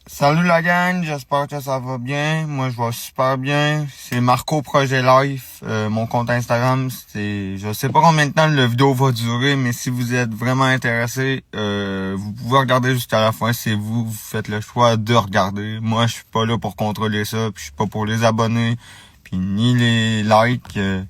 Salut la gang, j'espère que ça va bien. Moi, je vais super bien. C'est Marco Projet Life. Mon compte Instagram, je sais pas combien de temps la vidéo va durer, mais si vous êtes vraiment intéressé, vous pouvez regarder jusqu'à la fin. C'est vous faites le choix de regarder. Moi, je suis pas là pour contrôler ça, puis je suis pas pour les abonnés, puis ni les likes. Je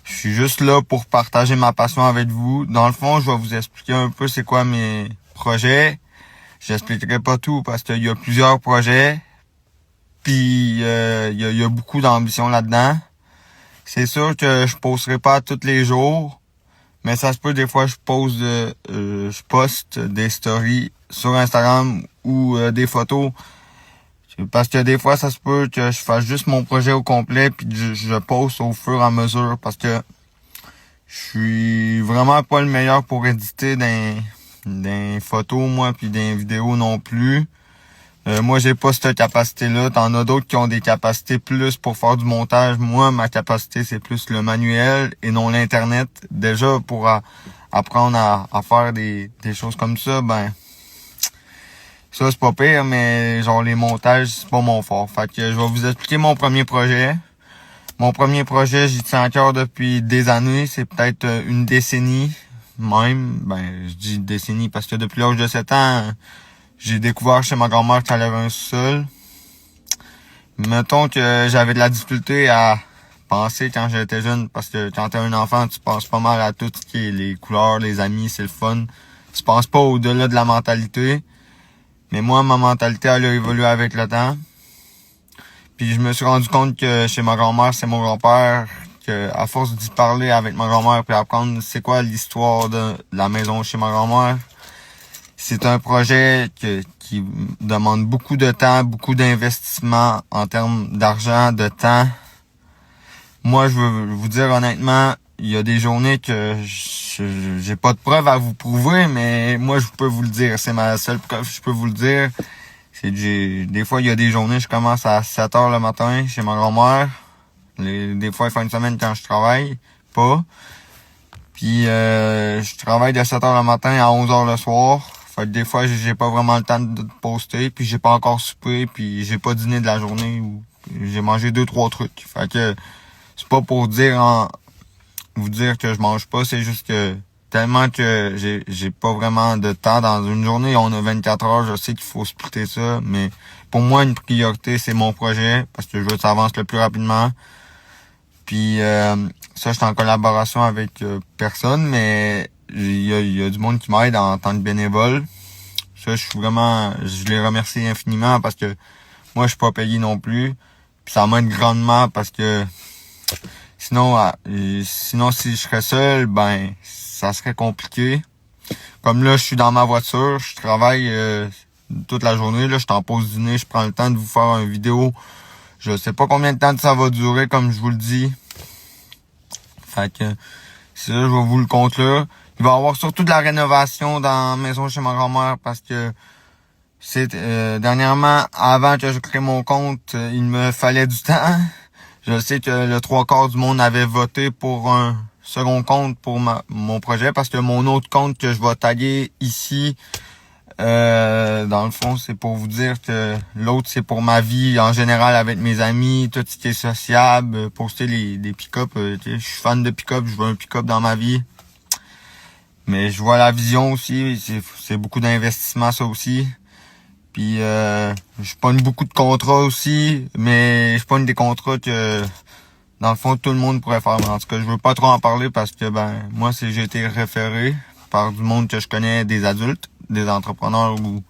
suis juste là pour partager ma passion avec vous. Dans le fond, je vais vous expliquer un peu c'est quoi mes projets. J'expliquerai pas tout parce qu'il y a plusieurs projets. Puis il y a beaucoup d'ambition là-dedans. C'est sûr que je posterai pas tous les jours. Mais ça se peut des fois je poste des stories sur Instagram ou des photos. Parce que des fois ça se peut que je fasse juste mon projet au complet puis je poste au fur et à mesure parce que je suis vraiment pas le meilleur pour éditer des photos, moi, puis des vidéos non plus. Moi, j'ai pas cette capacité-là. T'en as d'autres qui ont des capacités plus pour faire du montage. Moi, ma capacité, c'est plus le manuel et non l'Internet. Déjà, pour apprendre à faire des choses comme ça, ben ça, c'est pas pire, mais genre les montages, c'est pas mon fort. Fait que je vais vous expliquer mon premier projet. Mon premier projet, j'y tiens à cœur depuis des années. C'est peut-être une décennie. Même, je dis décennie parce que depuis l'âge de 7 ans, j'ai découvert chez ma grand-mère qu'elle avait un sous-sol. Mettons que j'avais de la difficulté à penser quand j'étais jeune, parce que quand t'es un enfant, tu penses pas mal à tout ce qui est les couleurs, les amis, c'est le fun. Tu penses pas au-delà de la mentalité. Mais moi, ma mentalité, elle a évolué avec le temps. Puis je me suis rendu compte que chez ma grand-mère, c'est mon grand-père, que à force d'y parler avec ma grand-mère puis apprendre c'est quoi l'histoire de la maison chez ma grand-mère, c'est un projet qui demande beaucoup de temps, beaucoup d'investissement en termes d'argent, de temps. Moi, je veux vous dire honnêtement, il y a des journées que j'ai pas de preuves à vous prouver, mais moi, je peux vous le dire. C'est ma seule preuve, je peux vous le dire. C'est que des fois, il y a des journées, je commence à 7 heures le matin chez ma grand-mère. Des fois, fin de semaine quand je travaille, pas. Puis je travaille de 7 heures le matin à 11 heures le soir. Fait que des fois, j'ai pas vraiment le temps de poster, puis j'ai pas encore soupé, puis j'ai pas dîné de la journée ou j'ai mangé 2-3 trucs. Fait que c'est pas pour vous dire que je mange pas, c'est juste que tellement que j'ai pas vraiment de temps dans une journée, on a 24 heures, je sais qu'il faut splitter ça, mais pour moi, une priorité, c'est mon projet, parce que je veux que ça avance le plus rapidement. Puis ça, je suis en collaboration avec personne, mais il y a du monde qui m'aide en tant que bénévole. Ça, je les remercie infiniment parce que moi, je suis pas payé non plus. Puis ça m'aide grandement parce que sinon si je serais seul, ben ça serait compliqué. Comme là, je suis dans ma voiture, je travaille toute la journée, là, je suis en pause dîner, je prends le temps de vous faire une vidéo. Je sais pas combien de temps ça va durer, comme je vous le dis. Fait que c'est ça, je vais vous le conclure. Il va y avoir surtout de la rénovation dans la maison chez ma grand-mère parce que c'est dernièrement, avant que je crée mon compte, il me fallait du temps. Je sais que le 3/4 du monde avait voté pour un second compte pour mon projet parce que mon autre compte que je vais taguer ici, dans le fond, c'est pour vous dire que l'autre, c'est pour ma vie en général avec mes amis, tout ce qui est sociable, poster des pick-up. Je suis fan de pick-up, je veux un pick-up dans ma vie. Mais je vois la vision aussi, c'est beaucoup d'investissement ça aussi. Puis je pogne beaucoup de contrats aussi, mais je pogne des contrats que dans le fond tout le monde pourrait faire. Mais en tout cas, je veux pas trop en parler parce que moi j'ai été référé par du monde que je connais, des adultes, des entrepreneurs ou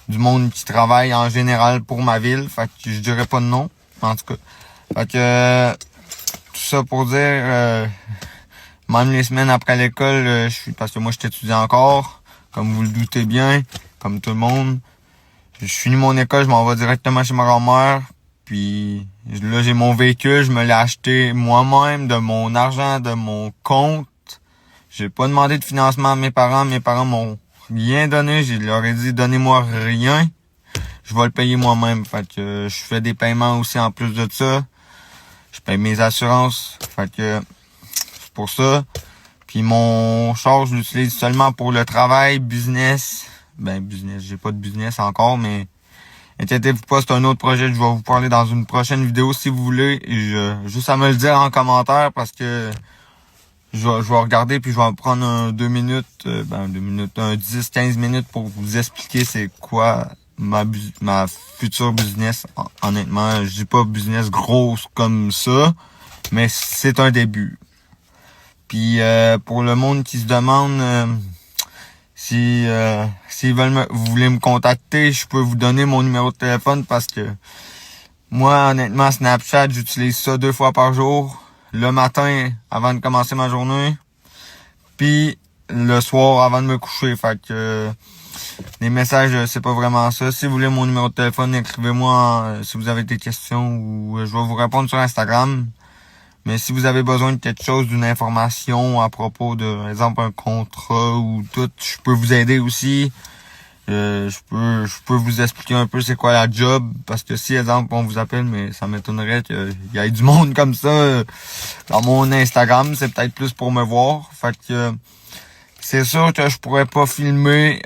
du monde qui travaille en général pour ma ville. Fait que je dirais pas de nom, en tout cas. Fait que tout ça pour dire même les semaines après l'école, parce que moi je suis étudiant encore, comme vous le doutez bien, comme tout le monde. Je finis mon école, je m'en vais directement chez ma grand-mère. Puis là, j'ai mon véhicule, je me l'ai acheté moi-même de mon argent, de mon compte. J'ai pas demandé de financement à mes parents. Mes parents m'ont rien donné. Je leur ai dit, donnez-moi rien. Je vais le payer moi-même. Fait que je fais des paiements aussi en plus de ça. Je paye mes assurances. Fait que c'est pour ça. Puis mon char, je l'utilise seulement pour le travail, business. Business, j'ai pas de business encore, mais Inquiétez-vous pas, c'est un autre projet que je vais vous parler dans une prochaine vidéo si vous voulez. Juste à me le dire en commentaire parce que je vais regarder puis je vais prendre 2 minutes, 2 minutes, 10-15 minutes pour vous expliquer c'est quoi ma future business. Honnêtement, je dis pas business grosse comme ça, mais c'est un début. Puis pour le monde qui se demande si vous voulez me contacter, je peux vous donner mon numéro de téléphone parce que moi, honnêtement, Snapchat, j'utilise ça 2 fois par jour. Le matin, avant de commencer ma journée. Puis le soir, avant de me coucher. Fait que les messages, c'est pas vraiment ça. Si vous voulez mon numéro de téléphone, écrivez-moi si vous avez des questions ou je vais vous répondre sur Instagram. Mais si vous avez besoin de quelque chose, d'une information à propos de, par exemple, un contrat ou tout, je peux vous aider aussi. Je peux vous expliquer un peu c'est quoi la job. Parce que si, exemple, on vous appelle, mais ça m'étonnerait qu'il y ait du monde comme ça dans mon Instagram. C'est peut-être plus pour me voir. Fait que c'est sûr que je pourrais pas filmer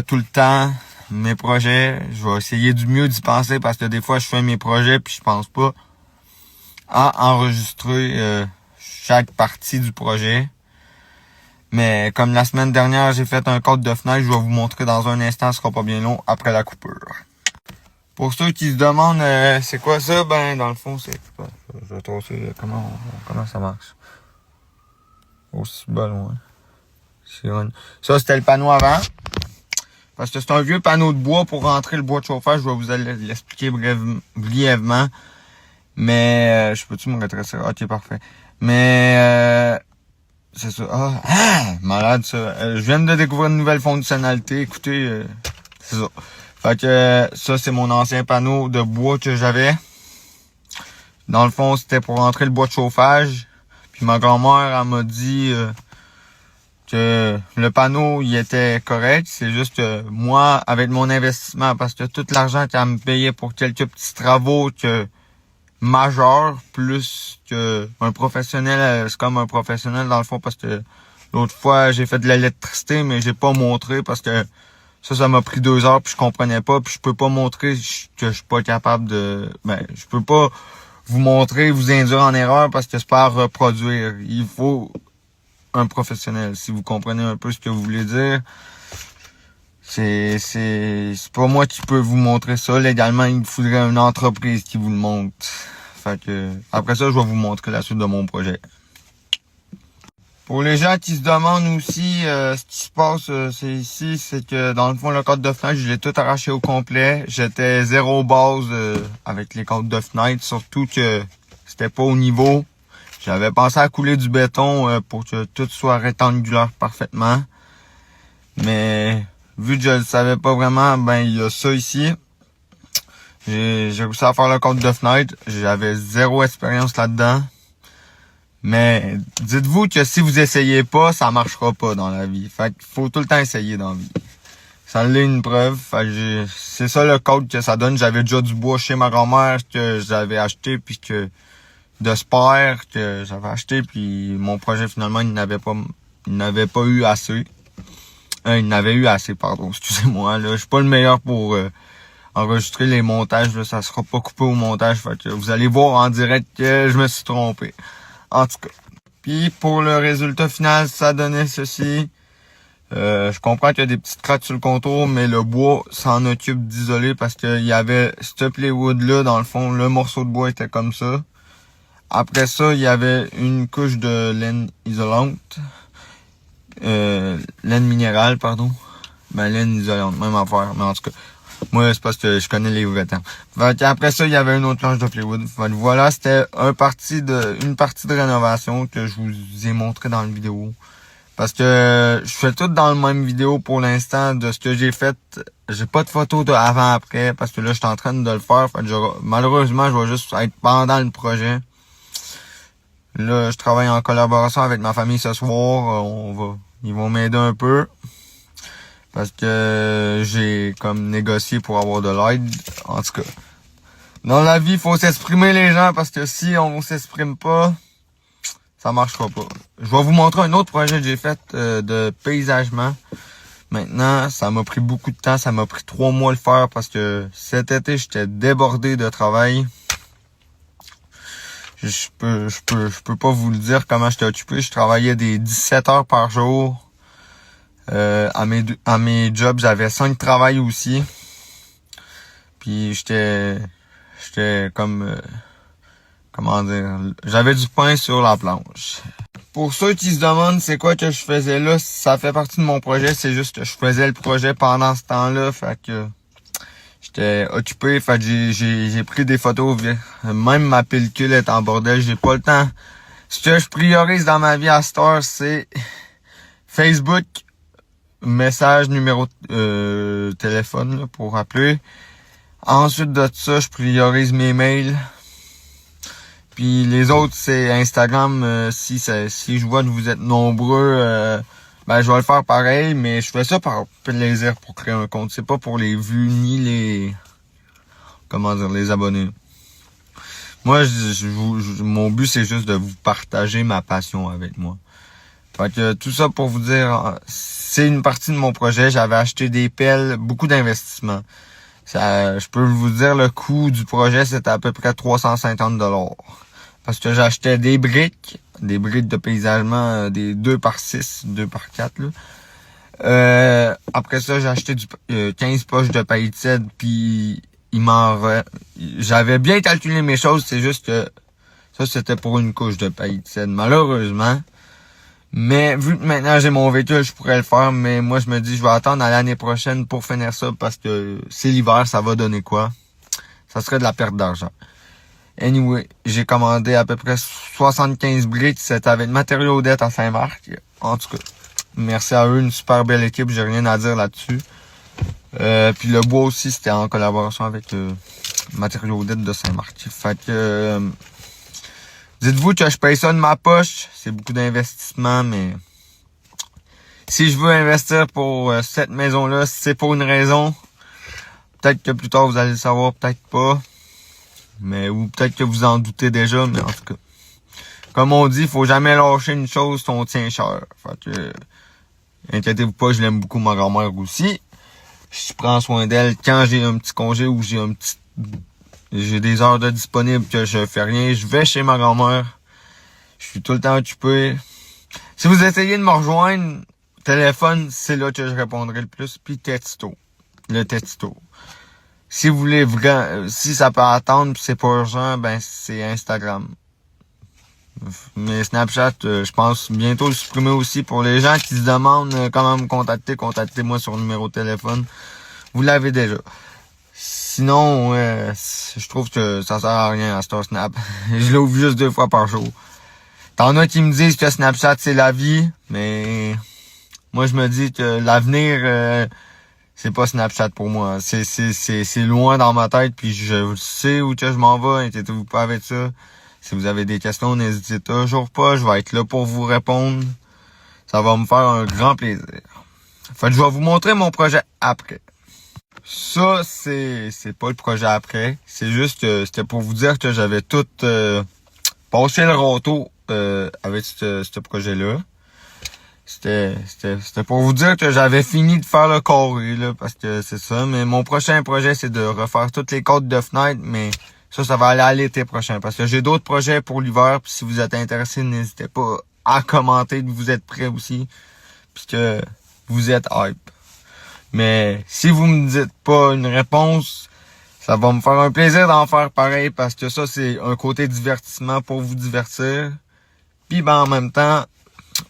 tout le temps mes projets. Je vais essayer du mieux d'y penser parce que des fois, je fais mes projets puis je pense pas à enregistrer chaque partie du projet. Mais comme la semaine dernière, j'ai fait un code de fenêtre, je vais vous montrer dans un instant, ce sera pas bien long après la coupure. Pour ceux qui se demandent c'est quoi ça, ben dans le fond, c'est... Je vais trosser comment ça marche. Aussi ballon, hein. Ça, c'était le panneau avant. Parce que c'est un vieux panneau de bois pour rentrer le bois de chauffage. Je vais vous l'expliquer brièvement. Mais je peux-tu me retracer? Ok, parfait. Mais c'est ça. Malade ça. Je viens de découvrir une nouvelle fonctionnalité. Écoutez, c'est ça. Fait que ça, c'est mon ancien panneau de bois que j'avais. Dans le fond, c'était pour rentrer le bois de chauffage. Puis ma grand-mère, elle m'a dit que le panneau, il était correct. C'est juste que moi, avec mon investissement, parce que tout l'argent qu'elle me payait pour quelques petits travaux que majeur plus que un professionnel, c'est comme un professionnel dans le fond parce que l'autre fois j'ai fait de l'électricité mais j'ai pas montré parce que ça m'a pris 2 heures puis je comprenais pas puis je peux pas montrer que je suis pas capable de je peux pas vous montrer, vous induire en erreur parce que c'est pas à reproduire. Il faut un professionnel si vous comprenez un peu ce que vous voulez dire. C'est pas moi qui peux vous montrer ça. Légalement, il faudrait une entreprise qui vous le montre. Fait que après ça, je vais vous montrer la suite de mon projet. Pour les gens qui se demandent aussi ce qui se passe, c'est que dans le fond, le code de fenêtre, je l'ai tout arraché au complet. J'étais 0 base avec les codes de fenêtre, surtout que c'était pas au niveau. J'avais pensé à couler du béton pour que tout soit rectangulaire parfaitement. Mais vu que je le savais pas vraiment, ben il y a ça ici. J'ai réussi à faire le code de fenêtre. J'avais 0 expérience là-dedans. Mais dites-vous que si vous essayez pas, ça marchera pas dans la vie. Fait qu'il faut tout le temps essayer dans la vie. Ça en est une preuve. Fait que c'est ça le code que ça donne. J'avais déjà du bois chez ma grand-mère que j'avais acheté puis que de spare que j'avais acheté puis mon projet finalement il n'avait pas eu assez. Il n'avait eu assez, pardon, excusez-moi. Là, je suis pas le meilleur pour enregistrer les montages. Là, ça sera pas coupé au montage. Fait que vous allez voir en direct que je me suis trompé. En tout cas. Puis pour le résultat final, ça donnait ceci. Je comprends qu'il y a des petites craques sur le contour, mais le bois s'en occupe d'isoler parce qu'il y avait ce plywood là, dans le fond, le morceau de bois était comme ça. Après ça, il y avait une couche de laine isolante. Laine minérale, pardon. Laine isolante, même affaire. Mais en tout cas, moi, c'est parce que je connais les vrais termes. Après ça, il y avait une autre planche de plywood. Voilà, c'était une partie de rénovation que je vous ai montré dans la vidéo. Parce que je fais tout dans le même vidéo pour l'instant de ce que j'ai fait. J'ai pas de photos de avant-après parce que là, je suis en train de le faire. Malheureusement, je vais juste être pendant le projet. Là, je travaille en collaboration avec ma famille ce soir. Ils vont m'aider un peu. Parce que j'ai comme négocié pour avoir de l'aide. En tout cas. Dans la vie, il faut s'exprimer les gens. Parce que si on s'exprime pas, ça marchera pas. Je vais vous montrer un autre projet que j'ai fait de paysagement. Maintenant, ça m'a pris beaucoup de temps. Ça m'a pris 3 mois le faire parce que cet été, j'étais débordé de travail. Je peux pas vous le dire comment j'étais occupé. Je travaillais des 17 heures par jour. À mes jobs, j'avais 5 travails aussi. Puis j'étais comme comment dire, j'avais du pain sur la planche. Pour ceux qui se demandent c'est quoi que je faisais là, ça fait partie de mon projet, c'est juste que je faisais le projet pendant ce temps-là, fait que j'étais occupé, fait que j'ai pris des photos, même ma pellicule est en bordel, j'ai pas le temps. Ce que je priorise dans ma vie à cette heure, c'est Facebook, message, numéro de téléphone là, pour appeler. Ensuite de ça, je priorise mes mails. Puis les autres, c'est Instagram. Si je vois que vous êtes nombreux, ben je vais le faire pareil, mais je fais ça par plaisir pour créer un compte. C'est pas pour les vues ni les les abonnés. Moi, mon but, c'est juste de vous partager ma passion avec moi. Fait que tout ça pour vous dire, c'est une partie de mon projet. J'avais acheté des pelles, beaucoup d'investissements. Je peux vous dire, le coût du projet, c'était à peu près 350$. Parce que j'achetais des briques de paysagement, des 2x6, 2x4, là. Après ça, j'ai acheté 15 poches de pailles de cèdre, puis j'avais bien calculé mes choses, c'est juste que ça, c'était pour une couche de pailles de cèdre, malheureusement. Mais vu que maintenant j'ai mon véhicule, je pourrais le faire, mais moi je me dis je vais attendre à l'année prochaine pour finir ça parce que c'est l'hiver, ça va donner quoi? Ça serait de la perte d'argent. Anyway, j'ai commandé à peu près 75 briques, c'était avec Matériaux Odette à Saint-Marc. En tout cas, merci à eux, une super belle équipe, j'ai rien à dire là-dessus. Puis le bois aussi, c'était en collaboration avec Matériaux Odette de Saint-Marc. Fait que dites-vous que je paye ça de ma poche, c'est beaucoup d'investissement, mais si je veux investir pour cette maison-là, c'est pour une raison. Peut-être que plus tard vous allez le savoir, peut-être pas. Ou peut-être que vous en doutez déjà, mais en tout cas. Comme on dit, faut jamais lâcher une chose qu'on tient cher. Fait que inquiétez-vous pas, je l'aime beaucoup ma grand-mère aussi. Je prends soin d'elle quand j'ai un petit congé ou j'ai des heures de disponibles que je fais rien. Je vais chez ma grand-mère. Je suis tout le temps occupé. Si vous essayez de me rejoindre, téléphone, c'est là que je répondrai le plus. Puis texto. Le texto. Si vous voulez si ça peut attendre pis c'est pas urgent, ben c'est Instagram. Mais Snapchat, je pense bientôt le supprimer aussi. Pour les gens qui se demandent comment me contacter, contactez-moi sur le numéro de téléphone. Vous l'avez déjà. Sinon, je trouve que ça sert à rien à Star Snap. Je l'ouvre juste 2 fois par jour. T'en as qui me disent que Snapchat c'est la vie, mais moi je me dis que l'avenir c'est pas Snapchat pour moi. C'est loin dans ma tête, puis je sais où que je m'en vais, inquiétez-vous pas avec ça. Si vous avez des questions, n'hésitez toujours pas, je vais être là pour vous répondre. Ça va me faire un grand plaisir. Fait que je vais vous montrer mon projet après. Ça, c'est pas le projet après. C'est juste que c'était pour vous dire que j'avais tout passé le râteau avec ce projet-là. C'était pour vous dire que j'avais fini de faire le carré, là, parce que c'est ça. Mais mon prochain projet, c'est de refaire toutes les côtes de fenêtres, mais ça va aller à l'été prochain. Parce que j'ai d'autres projets pour l'hiver, puis si vous êtes intéressé, n'hésitez pas à commenter que vous êtes prêts aussi, puisque vous êtes hype. Mais si vous me dites pas une réponse, ça va me faire un plaisir d'en faire pareil, parce que ça, c'est un côté divertissement pour vous divertir. Puis ben, en même temps,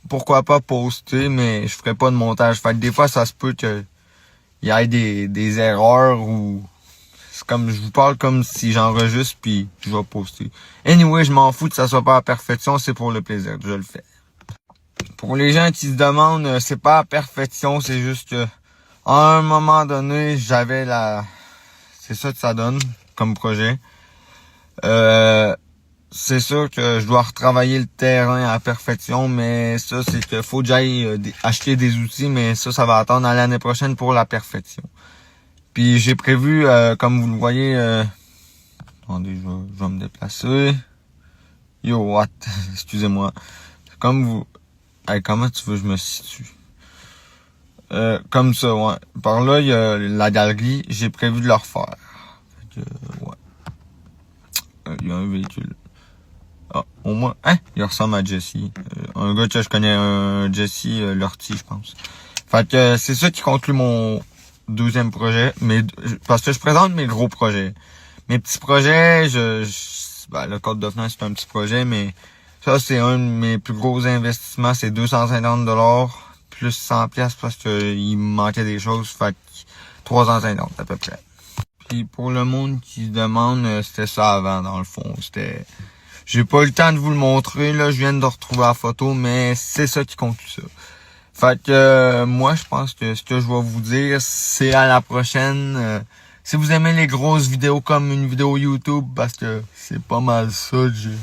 pourquoi pas poster, mais je ferai pas de montage. Fait que des fois, ça se peut que il y ait des erreurs ou c'est comme je vous parle comme si j'enregistre puis je vais poster. Anyway, je m'en fous que ça soit pas à perfection, c'est pour le plaisir que je le fais. Pour les gens qui se demandent, c'est pas à perfection, c'est juste que à un moment donné, c'est ça que ça donne comme projet. C'est sûr que je dois retravailler le terrain à la perfection, mais ça, c'est que faut que j'aille acheter des outils, mais ça va attendre à l'année prochaine pour la perfection. Puis j'ai prévu, comme vous le voyez, attendez, je vais me déplacer. Yo, what? Excusez-moi. Comme vous... Hey, comment tu veux que je me situe? Comme ça, ouais. Par là, il y a la galerie. J'ai prévu de le refaire. Fait que, ouais. Il y a un véhicule. Ah, au moins, hein? Il ressemble à Jesse. Un gars que je connais, un Jesse Lortie, je pense. Fait que c'est ça qui conclut mon deuxième projet. Parce que je présente mes gros projets. Mes petits projets, ben, le code de finance, c'est un petit projet, mais ça, c'est un de mes plus gros investissements. C'est 250$ plus 100$ parce que il me manquait des choses. Fait que 350 à peu près. Puis pour le monde qui se demande, c'était ça avant, dans le fond. J'ai pas eu le temps de vous le montrer, là. Je viens de retrouver la photo, mais c'est ça qui conclut ça. Fait que moi, je pense que ce que je vais vous dire, c'est à la prochaine. Si vous aimez les grosses vidéos comme une vidéo YouTube, parce que c'est pas mal ça que j'ai.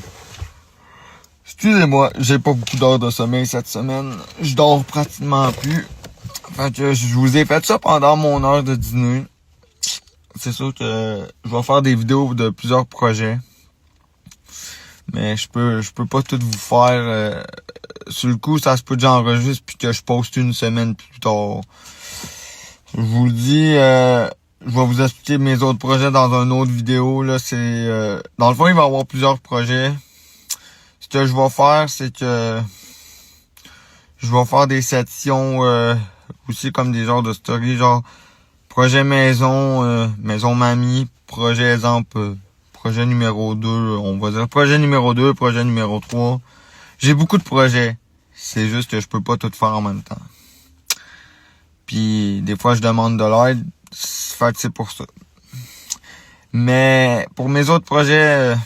Excusez-moi, j'ai pas beaucoup d'heures de sommeil cette semaine. Je dors pratiquement plus. Fait que je vous ai fait ça pendant mon heure de dîner. C'est sûr que je vais faire des vidéos de plusieurs projets. Mais je peux pas tout vous faire. Sur le coup, ça se peut que j'enregistre puis que je poste une semaine plus tard. Je vous le dis, je vais vous expliquer mes autres projets dans une autre vidéo. Là, dans le fond, il va y avoir plusieurs projets. Ce que je vais faire, c'est que je vais faire des sections aussi comme des genres de stories, genre projet maison, maison mamie, projet exemple, projet numéro 2, on va dire projet numéro 2, projet numéro 3. J'ai beaucoup de projets. C'est juste que je peux pas tout faire en même temps. Puis des fois je demande de l'aide. Fait que c'est pour ça. Mais pour mes autres projets,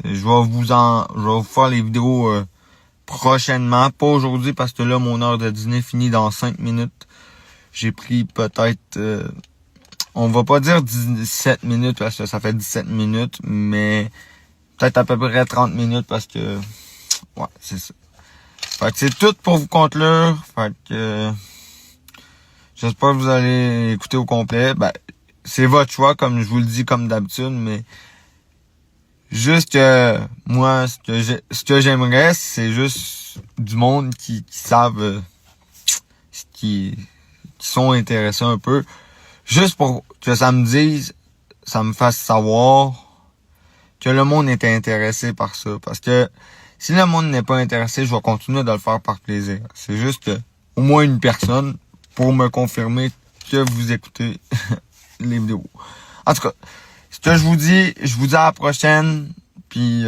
je vais vous faire les vidéos prochainement. Pas aujourd'hui parce que là mon heure de dîner finit dans 5 minutes. J'ai pris peut-être on va pas dire 17 minutes parce que ça fait 17 minutes, mais peut-être à peu près 30 minutes parce que ouais, c'est ça. Fait que c'est tout pour vous conclure. Fait que j'espère que vous allez écouter au complet. Ben, c'est votre choix, comme je vous le dis comme d'habitude, mais juste que moi, ce que j'aimerais, c'est juste du monde qui savent qui sont intéressés un peu. Juste pour que ça me dise, ça me fasse savoir que le monde est intéressé par ça. Parce que si le monde n'est pas intéressé, je vais continuer de le faire par plaisir. C'est juste que au moins une personne pour me confirmer que vous écoutez les vidéos. En tout cas, ce que je vous dis à la prochaine. Puis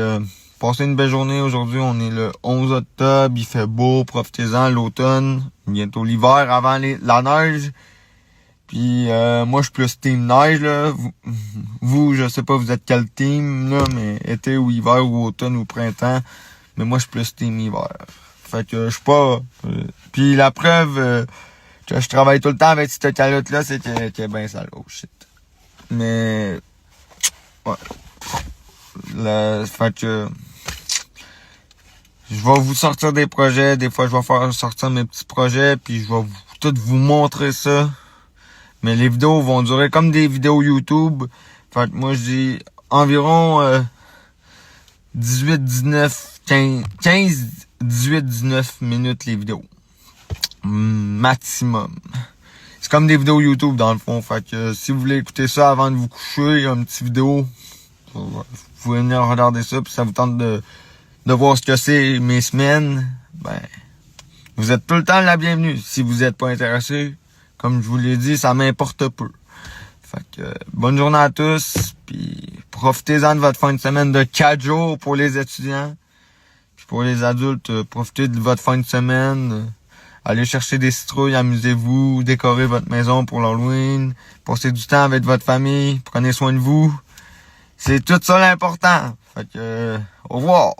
passez une belle journée. Aujourd'hui, on est le 11 octobre. Il fait beau, profitez-en, l'automne. Bientôt l'hiver avant la neige. Puis moi, je suis plus team neige, là. Vous, je sais pas, vous êtes quel team, là, mais été ou hiver ou automne ou printemps. Mais moi, je suis plus team hiver. Fait que je suis pas... Puis la preuve que je travaille tout le temps avec cette calotte-là, c'est qu'elle est bien sale. Oh shit. Mais... ouais. Fait que... je vais vous sortir des projets. Des fois, je vais faire sortir mes petits projets. Puis je vais tout vous montrer ça. Mais les vidéos vont durer comme des vidéos YouTube. Fait que moi, je dis environ 18, 19, 15, 18, 19 minutes les vidéos. Maximum. C'est comme des vidéos YouTube dans le fond. Fait que si vous voulez écouter ça avant de vous coucher, une petite vidéo, vous pouvez venir regarder ça. Puis ça vous tente de voir ce que c'est mes semaines. Ben, vous êtes tout le temps la bienvenue. Si vous n'êtes pas intéressé, comme je vous l'ai dit, ça m'importe peu. Fait que bonne journée à tous. Puis profitez-en de votre fin de semaine de 4 jours pour les étudiants. Puis pour les adultes, profitez de votre fin de semaine. Allez chercher des citrouilles, amusez-vous, décorez votre maison pour l'Halloween. Passez du temps avec votre famille. Prenez soin de vous. C'est tout ça l'important. Fait que au revoir.